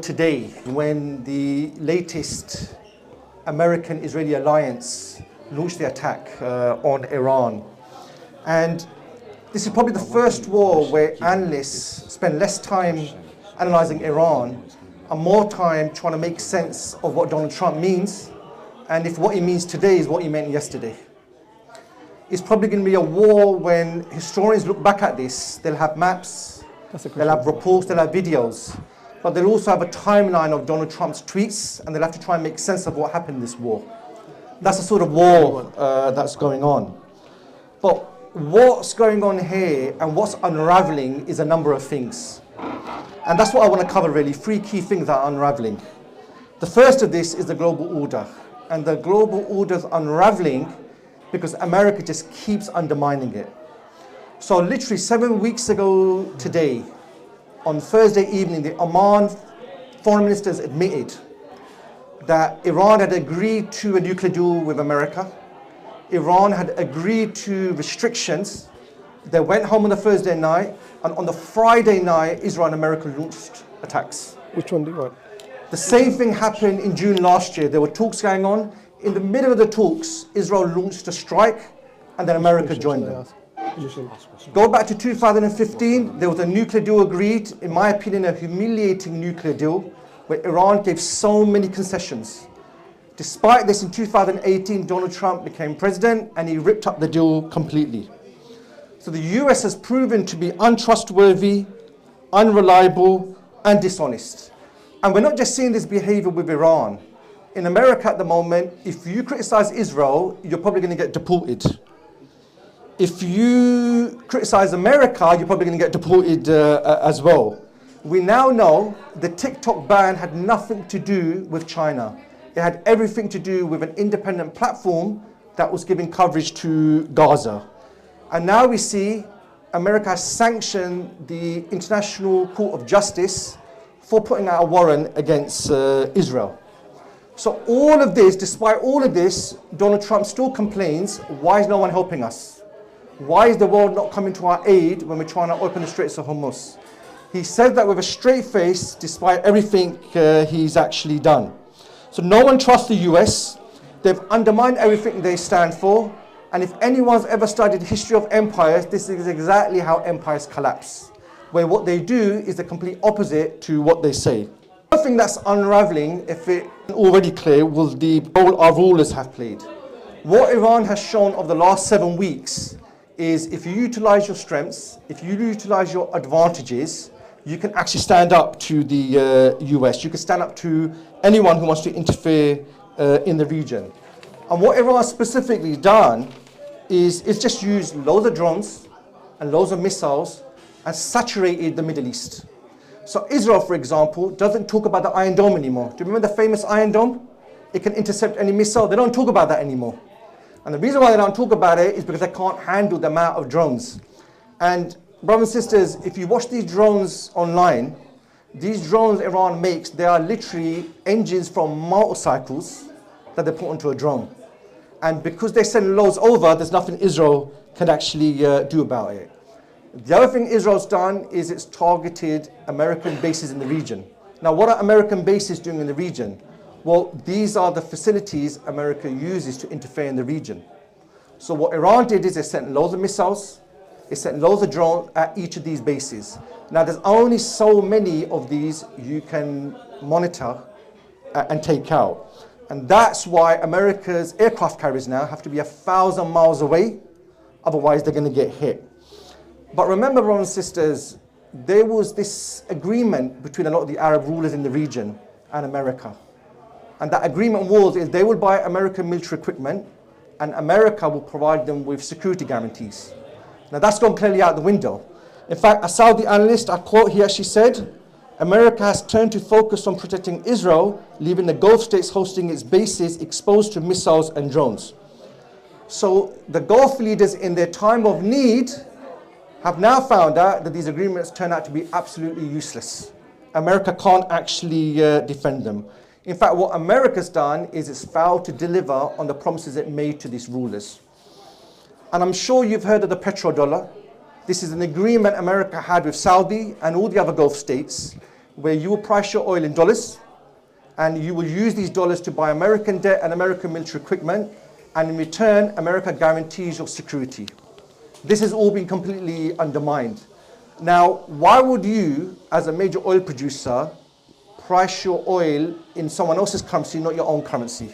Today, when the latest American-Israeli alliance launched the attack on Iran, and this is probably the first war where analysts spend less time analyzing Iran and more time trying to make sense of what Donald Trump means, and if what he means today is what he meant yesterday. It's probably going to be a war when historians look back at this, they'll have maps, they'll have reports, they'll have videos, but they'll also have a timeline of Donald Trump's tweets, and they'll have to try and make sense of what happened in this war. That's the sort of war that's going on. But what's going on here and what's unraveling is a number of things. And that's what I want to cover really, three key things that are unraveling. The first of this is the global order. And the global order's unraveling because America just keeps undermining it. So literally 7 weeks ago today, on Thursday evening, the Oman foreign ministers admitted that Iran had agreed to a nuclear deal with America. Iran had agreed to restrictions. They went home on the Thursday night, and on the Friday night, Israel and America launched attacks. Which one do you want? The same thing happened in June last year. There were talks going on. In the middle of the talks, Israel launched a strike, and then America joined them. Go back to 2015, there was a nuclear deal agreed, in my opinion, a humiliating nuclear deal, where Iran gave so many concessions. Despite this, in 2018, Donald Trump became president, and he ripped up the deal completely. So the US has proven to be untrustworthy, unreliable, and dishonest. And we're not just seeing this behavior with Iran. In America at the moment, if you criticize Israel, you're probably going to get deported. If you criticize America, you're probably going to get deported as well. We now know the TikTok ban had nothing to do with China. It had everything to do with an independent platform that was giving coverage to Gaza. And now we see America has sanctioned the International Court of Justice for putting out a warrant against Israel. So all of this, despite all of this, Donald Trump still complains, why is no one helping us? Why is the world not coming to our aid when we're trying to open the Straits of Hormuz? He said that with a straight face, despite everything he's actually done. So no one trusts the US. They've undermined everything they stand for. And if anyone's ever studied the history of empires, this is exactly how empires collapse, where what they do is the complete opposite to what they say. One thing that's unraveling, if it isn't already clear, was the role our rulers have played. What Iran has shown over the last 7 weeks is if you utilize your strengths, if you utilize your advantages, you can actually stand up to the US. You can stand up to anyone who wants to interfere in the region. And what Iran specifically done is it's just used loads of drones and loads of missiles and saturated the Middle East. So Israel, for example, doesn't talk about the Iron Dome anymore. Do you remember the famous Iron Dome? It can intercept any missile. They don't talk about that anymore. And the reason why they don't talk about it is because they can't handle the amount of drones. And brothers and sisters, if you watch these drones online, these drones Iran makes, they are literally engines from motorcycles that they put onto a drone. And because they send loads over, there's nothing Israel can actually do about it. The other thing Israel's done is it's targeted American bases in the region. Now, what are American bases doing in the region? Well, these are the facilities America uses to interfere in the region. So what Iran did is they sent loads of missiles, they sent loads of drones at each of these bases. Now, there's only so many of these you can monitor and take out. And that's why America's aircraft carriers now have to be 1,000 miles away, otherwise they're going to get hit. But remember, brothers and sisters, there was this agreement between a lot of the Arab rulers in the region and America. And that agreement was is they will buy American military equipment and America will provide them with security guarantees. Now that's gone clearly out the window. In fact, a Saudi analyst, I quote here, she said, America has turned to focus on protecting Israel, leaving the Gulf states hosting its bases exposed to missiles and drones. So the Gulf leaders in their time of need have now found out that these agreements turn out to be absolutely useless. America can't actually defend them. In fact, what America's done is it's failed to deliver on the promises it made to these rulers. And I'm sure you've heard of the petrodollar. This is an agreement America had with Saudi and all the other Gulf states, where you will price your oil in dollars, and you will use these dollars to buy American debt and American military equipment, and in return, America guarantees your security. This has all been completely undermined. Now, why would you, as a major oil producer, price your oil in someone else's currency, not your own currency?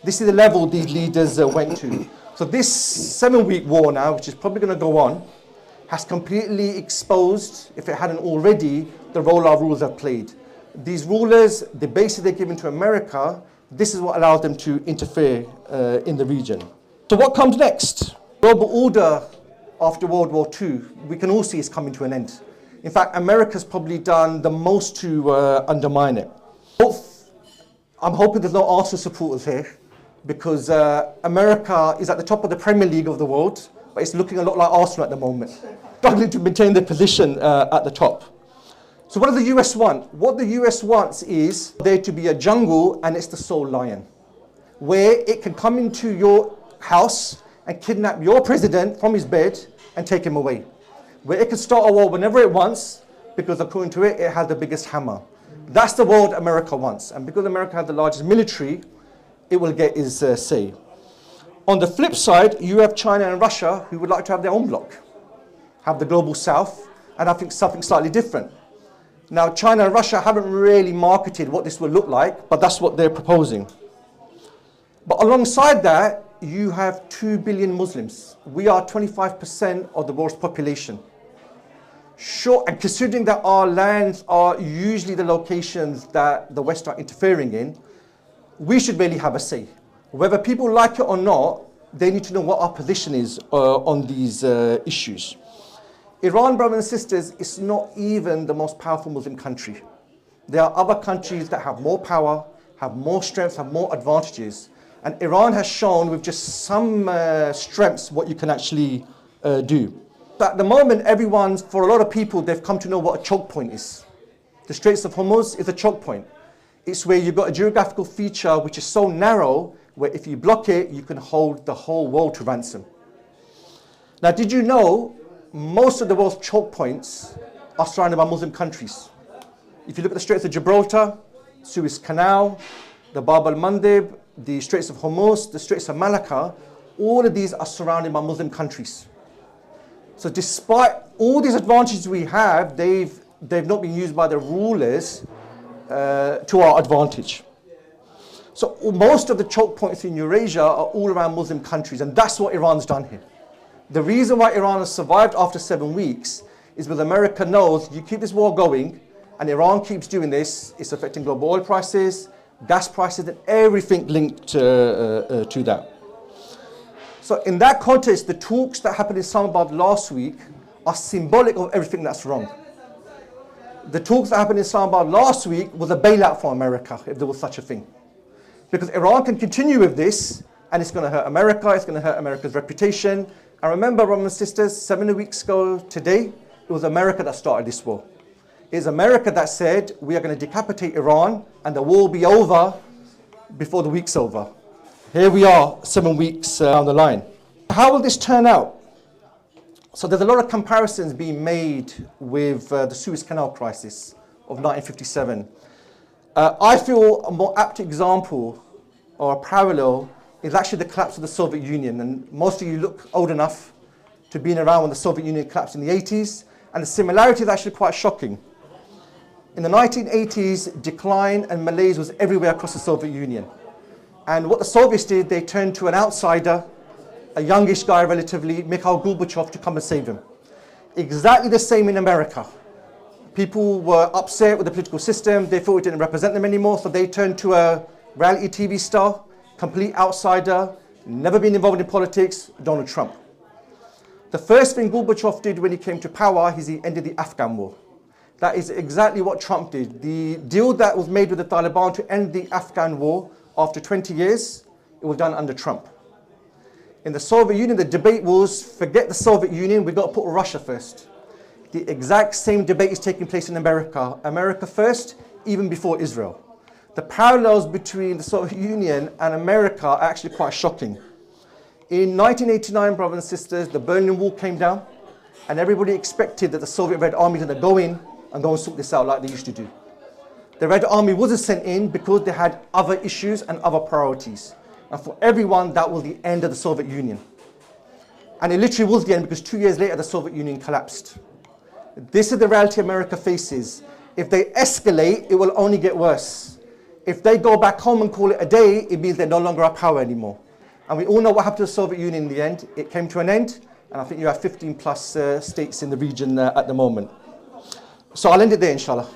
This is the level these leaders went to. So this 7-week war now, which is probably going to go on, has completely exposed, if it hadn't already, the role our rulers have played. These rulers, the bases they're given to America, this is what allows them to interfere in the region. So what comes next? Global order after World War II, we can all see is coming to an end. In fact, America's probably done the most to undermine it. I'm hoping there's no Arsenal supporters here, because America is at the top of the Premier League of the world, but it's looking a lot like Arsenal at the moment, struggling to maintain their position at the top. So what does the US want? What the US wants is there to be a jungle, and it's the sole lion, where it can come into your house and kidnap your president from his bed and take him away. Where it can start a war whenever it wants, because according to it, it has the biggest hammer. That's the world America wants. And because America has the largest military, it will get its say. On the flip side, you have China and Russia, who would like to have their own bloc, have the global south, and I think something slightly different. Now, China and Russia haven't really marketed what this will look like, but that's what they're proposing. But alongside that, you have 2 billion Muslims. We are 25% of the world's population. Sure, and considering that our lands are usually the locations that the West are interfering in, we should really have a say. Whether people like it or not, they need to know what our position is on these issues. Iran, brothers and sisters, is not even the most powerful Muslim country. There are other countries that have more power, have more strength, have more advantages. And Iran has shown with just some strengths what you can actually do. But at the moment, for a lot of people, they've come to know what a choke point is. The Straits of Hormuz is a choke point. It's where you've got a geographical feature which is so narrow, where if you block it, you can hold the whole world to ransom. Now, did you know most of the world's choke points are surrounded by Muslim countries? If you look at the Straits of Gibraltar, Suez Canal, the Bab al-Mandeb, the Straits of Hormuz, the Straits of Malacca, all of these are surrounded by Muslim countries. So despite all these advantages we have, they've not been used by the rulers to our advantage. So most of the choke points in Eurasia are all around Muslim countries, and that's what Iran's done here. The reason why Iran has survived after 7 weeks is because America knows you keep this war going, and Iran keeps doing this, it's affecting global oil prices, gas prices, and everything linked to that. So in that context, the talks that happened in Islamabad last week are symbolic of everything that's wrong. The talks that happened in Islamabad last week was a bailout for America, if there was such a thing. Because Iran can continue with this, and it's going to hurt America, it's going to hurt America's reputation. And remember, brothers and sisters, 7 weeks ago today, it was America that started this war. It's America that said, we are going to decapitate Iran, and the war will be over before the week's over. Here we are, 7 weeks down the line. How will this turn out? So there's a lot of comparisons being made with the Suez Canal crisis of 1957. I feel a more apt example or a parallel is actually the collapse of the Soviet Union. And most of you look old enough to being around when the Soviet Union collapsed in the 80s. And the similarity is actually quite shocking. In the 1980s, decline and malaise was everywhere across the Soviet Union. And what the Soviets did, they turned to an outsider, a youngish guy relatively, Mikhail Gorbachev, to come and save them. Exactly the same in America. People were upset with the political system, they thought it didn't represent them anymore, so they turned to a reality TV star, complete outsider, never been involved in politics, Donald Trump. The first thing Gorbachev did when he came to power is he ended the Afghan war. That is exactly what Trump did. The deal that was made with the Taliban to end the Afghan war after 20 years, it was done under Trump. In the Soviet Union, the debate was, forget the Soviet Union, we've got to put Russia first. The exact same debate is taking place in America. America first, even before Israel. The parallels between the Soviet Union and America are actually quite shocking. In 1989, brothers and sisters, the Berlin Wall came down, and everybody expected that the Soviet Red Army was going to go in and go and sort this out like they used to do. The Red Army wasn't sent in because they had other issues and other priorities. And for everyone, that was the end of the Soviet Union. And it literally was the end, because 2 years later, the Soviet Union collapsed. This is the reality America faces. If they escalate, it will only get worse. If they go back home and call it a day, it means they're no longer a power anymore. And we all know what happened to the Soviet Union in the end. It came to an end, and I think you have 15 plus states in the region at the moment. So I'll end it there, inshallah.